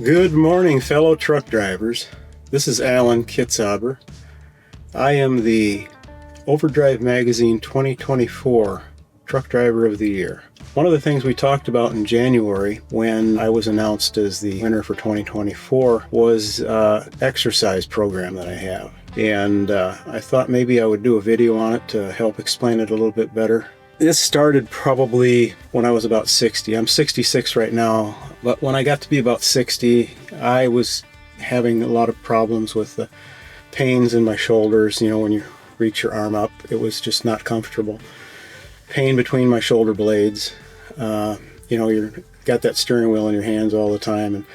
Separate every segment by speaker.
Speaker 1: Good morning, fellow truck drivers. This is Alan Kitzhaber. I am the Overdrive Magazine 2024 Truck Driver of the Year. One of the things we talked about in January when I was announced as the winner for 2024 was exercise program that I have. And I thought maybe I would do a video on it to help explain it a little bit better. This started probably when I was about 60. I'm 66 right now, but when I got to be about 60, I was having a lot of problems with the pains in my shoulders. You know, when you reach your arm up, it was just not comfortable. Pain between my shoulder blades. You've got that steering wheel in your hands all the time, and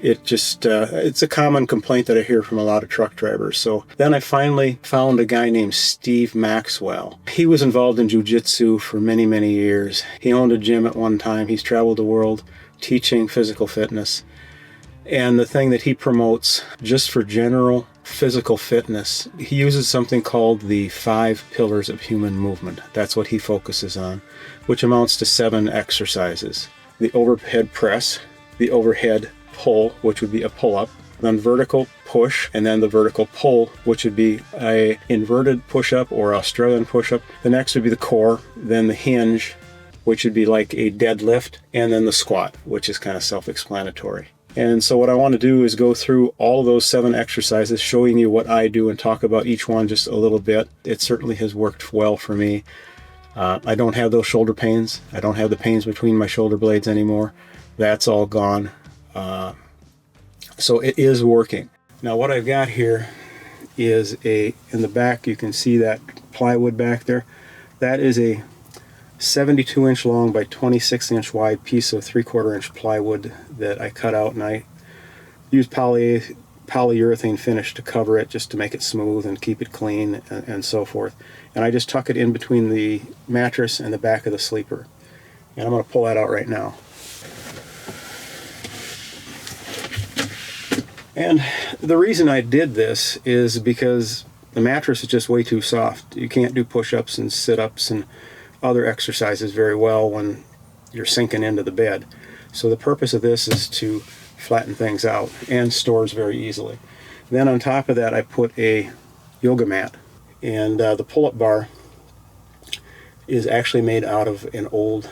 Speaker 1: it just, it's a common complaint that I hear from a lot of truck drivers. So then I finally found a guy named Steve Maxwell. He was involved in jiu-jitsu for many, many years. He owned a gym at one time. He's traveled the world teaching physical fitness. And the thing that he promotes just for general physical fitness, he uses something called the 5 pillars of human movement. That's what he focuses on, which amounts to 7 exercises. The overhead press, the overhead pull, which would be a pull-up, then vertical push, and then the vertical pull, which would be a inverted push-up or Australian push-up. The next would be the core, then the hinge, which would be like a deadlift, and then the squat, which is kind of self-explanatory. And so what I want to do is go through all of those 7 exercises, showing you what I do and talk about each one just a little bit. It certainly has worked well for me. I don't have those shoulder pains. I don't have the pains between my shoulder blades anymore. That's all gone. So it is working. Now what I've got here is in the back, you can see that plywood back there. That is a 72-inch long by 26-inch wide piece of 3/4-inch plywood that I cut out, and I use polyurethane finish to cover it just to make it smooth and keep it clean and so forth. And I just tuck it in between the mattress and the back of the sleeper. And I'm going to pull that out right now. And the reason I did this is because the mattress is just way too soft. You can't do push-ups and sit-ups and other exercises very well when you're sinking into the bed. So the purpose of this is to flatten things out and stores very easily. Then on top of that, I put a yoga mat. And the pull-up bar is actually made out of an old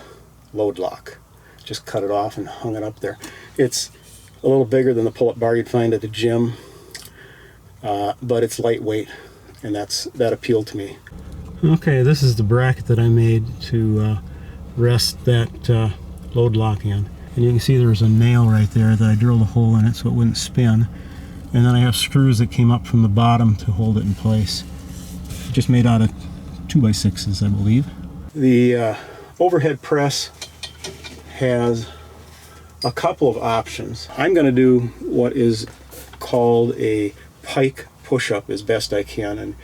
Speaker 1: load lock. Just cut it off and hung it up there. It's a little bigger than the pull-up bar you'd find at the gym, but it's lightweight, and that appealed to me. Okay, this is the bracket that I made to rest that load lock in. And you can see there's a nail right there that I drilled a hole in it so it wouldn't spin. And then I have screws that came up from the bottom to hold it in place. Just made out of 2x6s, I believe. The overhead press has a couple of options. I'm going to do what is called a pike push-up as best I can, and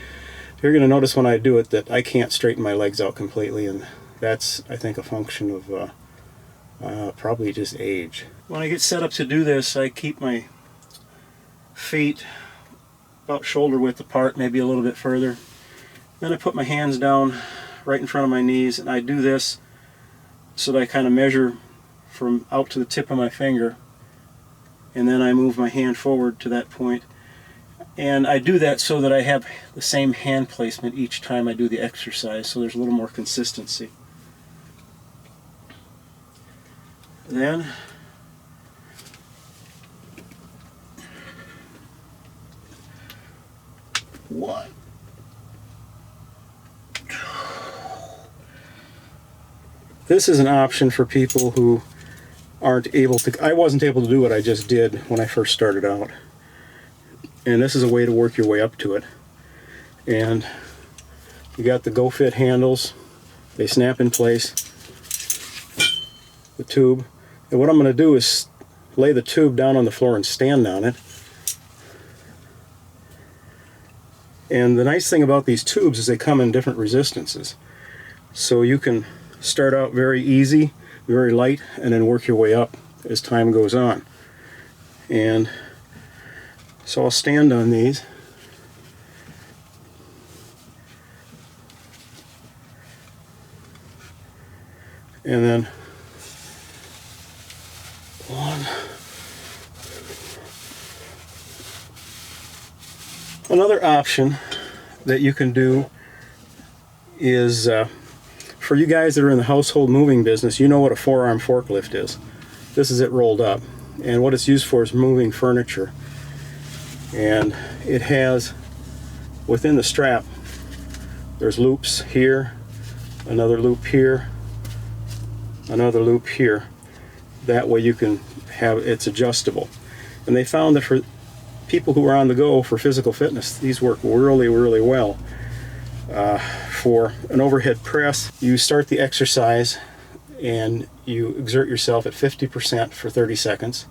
Speaker 1: you're going to notice when I do it that I can't straighten my legs out completely, and that's, I think, a function of probably just age. When I get set up to do this, I keep my feet about shoulder width apart, maybe a little bit further. Then I put my hands down right in front of my knees, and I do this so that I kind of measure from out to the tip of my finger, and then I move my hand forward to that point. And I do that so that I have the same hand placement each time I do the exercise, so there's a little more consistency. Then one, this is an option for people who aren't able to. I wasn't able to do what I just did when I first started out. And this is a way to work your way up to it. And you got the GoFit handles. They snap in place. The tube. And what I'm going to do is lay the tube down on the floor and stand on it. And the nice thing about these tubes is they come in different resistances. So you can start out very easy, very light, and then work your way up as time goes on. And so I'll stand on these. And then 1, Another option that you can do is, for you guys that are in the household moving business, you know what a 4-arm forklift is. This is it rolled up. And what it's used for is moving furniture. And it has, within the strap, there's loops here, another loop here, another loop here. That way you can have, it's adjustable. And they found that for people who are on the go for physical fitness, these work really, really well. For an overhead press, you start the exercise and you exert yourself at 50% for 30 seconds.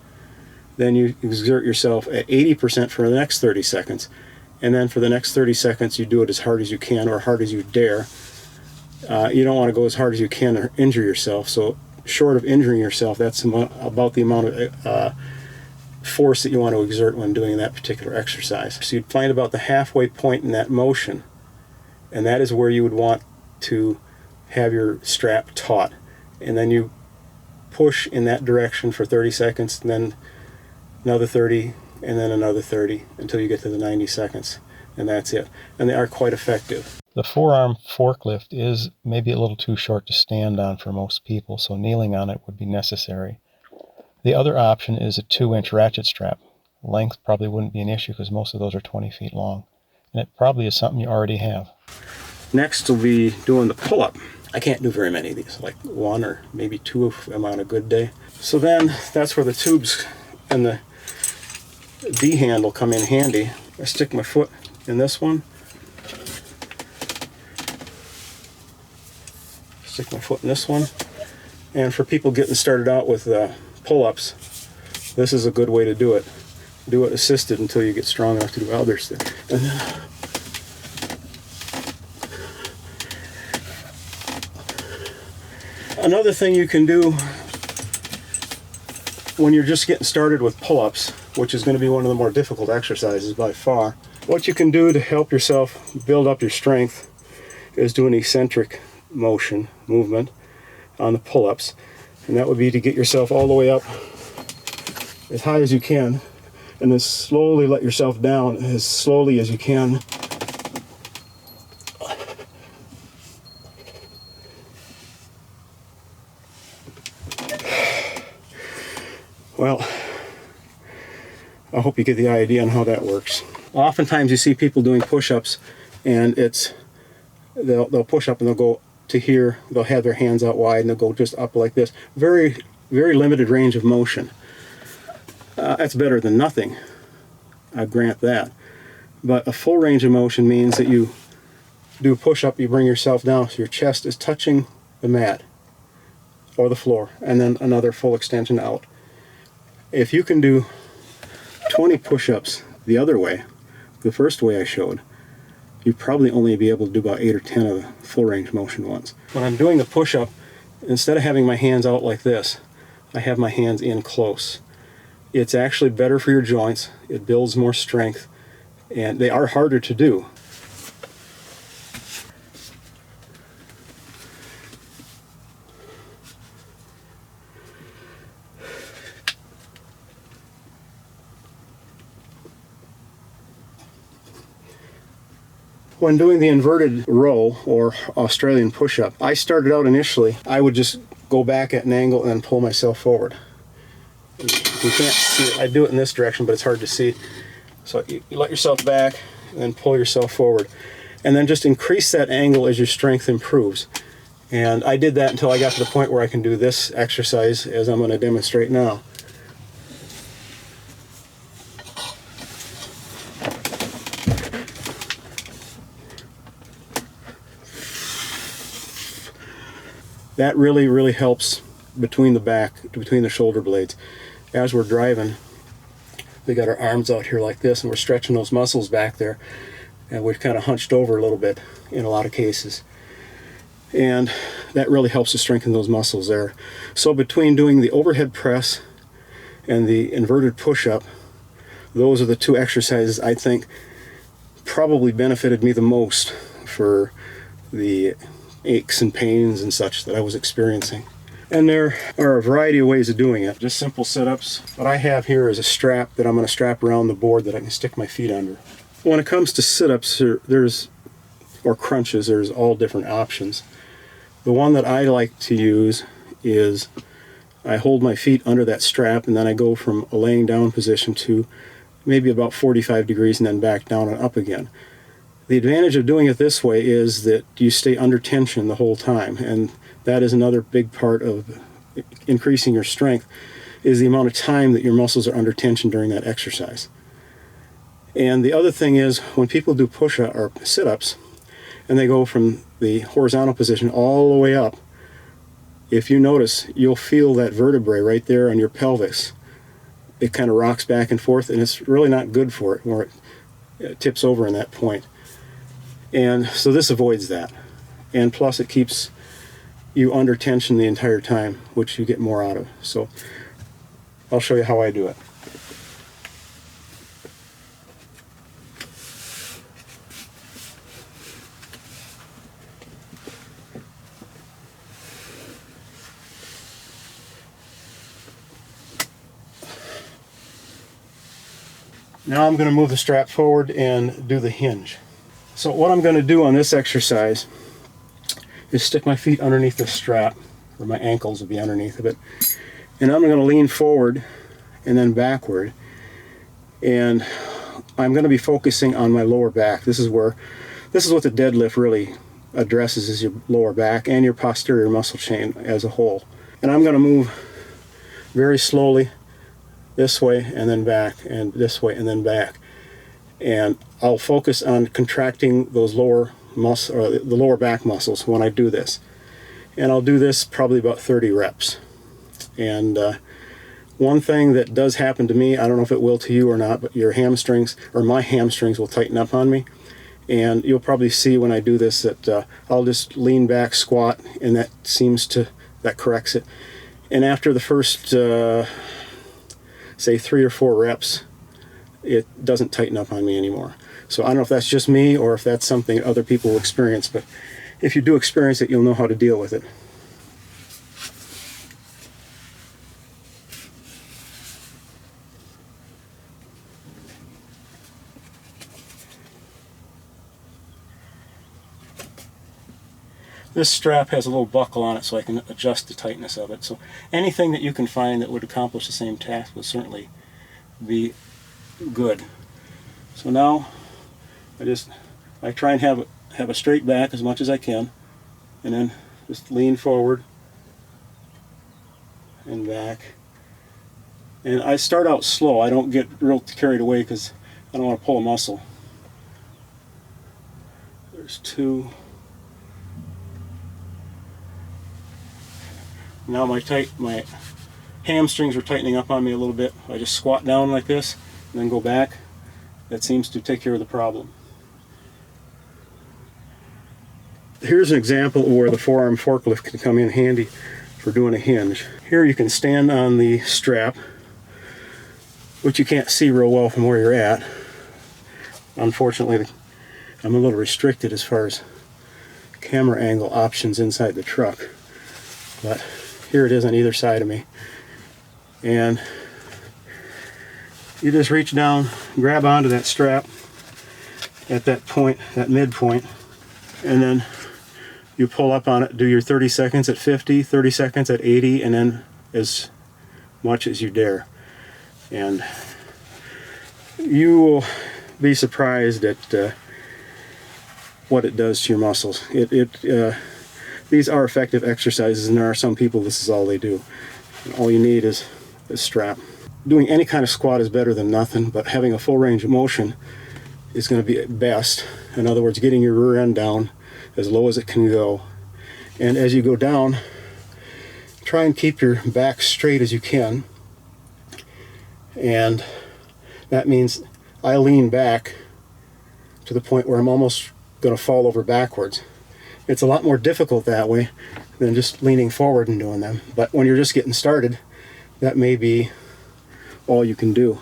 Speaker 1: Then you exert yourself at 80% for the next 30 seconds. And then for the next 30 seconds, you do it as hard as you can or hard as you dare. You don't want to go as hard as you can or injure yourself. So short of injuring yourself, that's about the amount of force that you want to exert when doing that particular exercise. So you'd find about the halfway point in that motion, and that is where you would want to have your strap taut. And then you push in that direction for 30 seconds, and then another 30, and then another 30 until you get to the 90 seconds. And that's it. And they are quite effective. The 4-arm forklift is maybe a little too short to stand on for most people, so kneeling on it would be necessary. The other option is a 2-inch ratchet strap. Length probably wouldn't be an issue because most of those are 20 feet long. And it probably is something you already have. Next will be doing the pull-up. I can't do very many of these, like 1 or maybe 2 if I'm on a good day. So then that's where the tubes and the D handle come in handy. I stick my foot in this one. Stick my foot in this one. And for people getting started out with pull-ups, this is a good way to do it. Do it assisted until you get strong enough to do others. And then another thing you can do when you're just getting started with pull-ups, which is going to be one of the more difficult exercises by far, what you can do to help yourself build up your strength is do an eccentric movement on the pull-ups. And that would be to get yourself all the way up as high as you can, and then slowly let yourself down as slowly as you can. Well, I hope you get the idea on how that works. Oftentimes you see people doing push-ups, and they'll push up and they'll go to here, they'll have their hands out wide and they'll go just up like this. Very, very limited range of motion. That's better than nothing, I grant that. But a full range of motion means that you do a push-up, you bring yourself down so your chest is touching the mat or the floor, and then another full extension out. If you can do 20 push-ups the other way, the first way I showed, you'd probably only be able to do about 8 or 10 of the full range motion ones. When I'm doing the push-up, instead of having my hands out like this, I have my hands in close. It's actually better for your joints, it builds more strength, and they are harder to do. When doing the inverted row or Australian push-up, I started out initially, I would just go back at an angle and then pull myself forward. You can't see it. I do it in this direction, but it's hard to see. So you let yourself back and then pull yourself forward. And then just increase that angle as your strength improves. And I did that until I got to the point where I can do this exercise as I'm going to demonstrate now. That really, really helps between the shoulder blades. As we're driving, we got our arms out here like this, and we're stretching those muscles back there, and we're kind of hunched over a little bit in a lot of cases. And that really helps to strengthen those muscles there. So between doing the overhead press and the inverted push-up, those are the two exercises I think probably benefited me the most for the aches and pains and such that I was experiencing. And there are a variety of ways of doing it. Just simple sit-ups. What I have here is a strap that I'm going to strap around the board that I can stick my feet under. When it comes to sit-ups, or crunches, there's all different options. The one that I like to use is I hold my feet under that strap and then I go from a laying down position to maybe about 45 degrees and then back down and up again. The advantage of doing it this way is that you stay under tension the whole time, and that is another big part of increasing your strength, is the amount of time that your muscles are under tension during that exercise. And the other thing is, when people do push-up or sit-ups and they go from the horizontal position all the way up, if you notice, you'll feel that vertebrae right there on your pelvis. It kind of rocks back and forth, and it's really not good for it, where it tips over in that point. And so this avoids that. And plus it keeps you under tension the entire time, which you get more out of. So I'll show you how I do it. Now I'm going to move the strap forward and do the hinge. So what I'm going to do on this exercise is stick my feet underneath the strap, or my ankles will be underneath of it, and I'm going to lean forward and then backward, and I'm going to be focusing on my lower back. This is what the deadlift really addresses, is your lower back and your posterior muscle chain as a whole. And I'm going to move very slowly this way and then back, and this way and then back. And I'll focus on contracting those lower muscles, or the lower back muscles, when I do this. And I'll do this probably about 30 reps. And one thing that does happen to me, I don't know if it will to you or not, but your hamstrings, or my hamstrings, will tighten up on me. And you'll probably see when I do this that I'll just lean back, squat, and that corrects it. And after the first, say 3 or 4 reps, it doesn't tighten up on me anymore. So I don't know if that's just me or if that's something other people will experience, but if you do experience it, you'll know how to deal with it. This strap has a little buckle on it so I can adjust the tightness of it. So anything that you can find that would accomplish the same task will certainly be good. So now I try and have a straight back as much as I can, and then just lean forward and back. And I start out slow. I don't get real carried away because I don't want to pull a muscle. There's 2. Now my hamstrings are tightening up on me a little bit. I just squat down like this and then go back. That seems to take care of the problem. Here's an example where the forearm forklift can come in handy for doing a hinge. Here you can stand on the strap, which you can't see real well from where you're at. Unfortunately, I'm a little restricted as far as camera angle options inside the truck. But here it is on either side of me. And you just reach down, grab onto that strap at that point, that midpoint, and then you pull up on it, do your 30 seconds at 50, 30 seconds at 80, and then as much as you dare. And you will be surprised at what it does to your muscles. These are effective exercises, and there are some people this is all they do. And all you need is a strap. Doing any kind of squat is better than nothing, but having a full range of motion is going to be best. In other words, getting your rear end down as low as it can go. And as you go down, try and keep your back straight as you can. And that means I lean back to the point where I'm almost going to fall over backwards. It's a lot more difficult that way than just leaning forward and doing them. But when you're just getting started, that may be all you can do.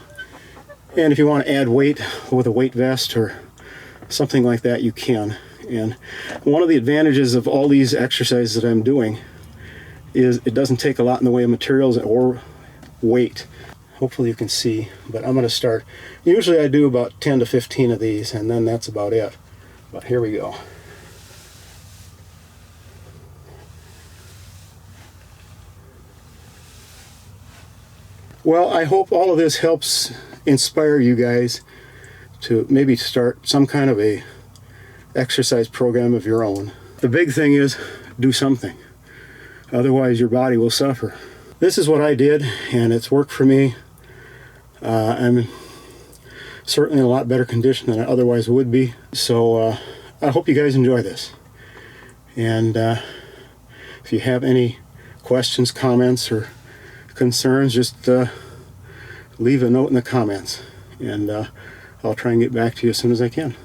Speaker 1: And if you want to add weight with a weight vest or something like that, you can. And one of the advantages of all these exercises that I'm doing is it doesn't take a lot in the way of materials or weight. Hopefully you can see, but I'm going to start. Usually I do about 10 to 15 of these, and then that's about it. But here we go. Well, I hope all of this helps inspire you guys to maybe start some kind of a exercise program of your own. The big thing is do something. Otherwise your body will suffer. This is what I did, and it's worked for me. I'm certainly in a lot better condition than I otherwise would be. So I hope you guys enjoy this. And if you have any questions, comments, or concerns, just leave a note in the comments, and I'll try and get back to you as soon as I can.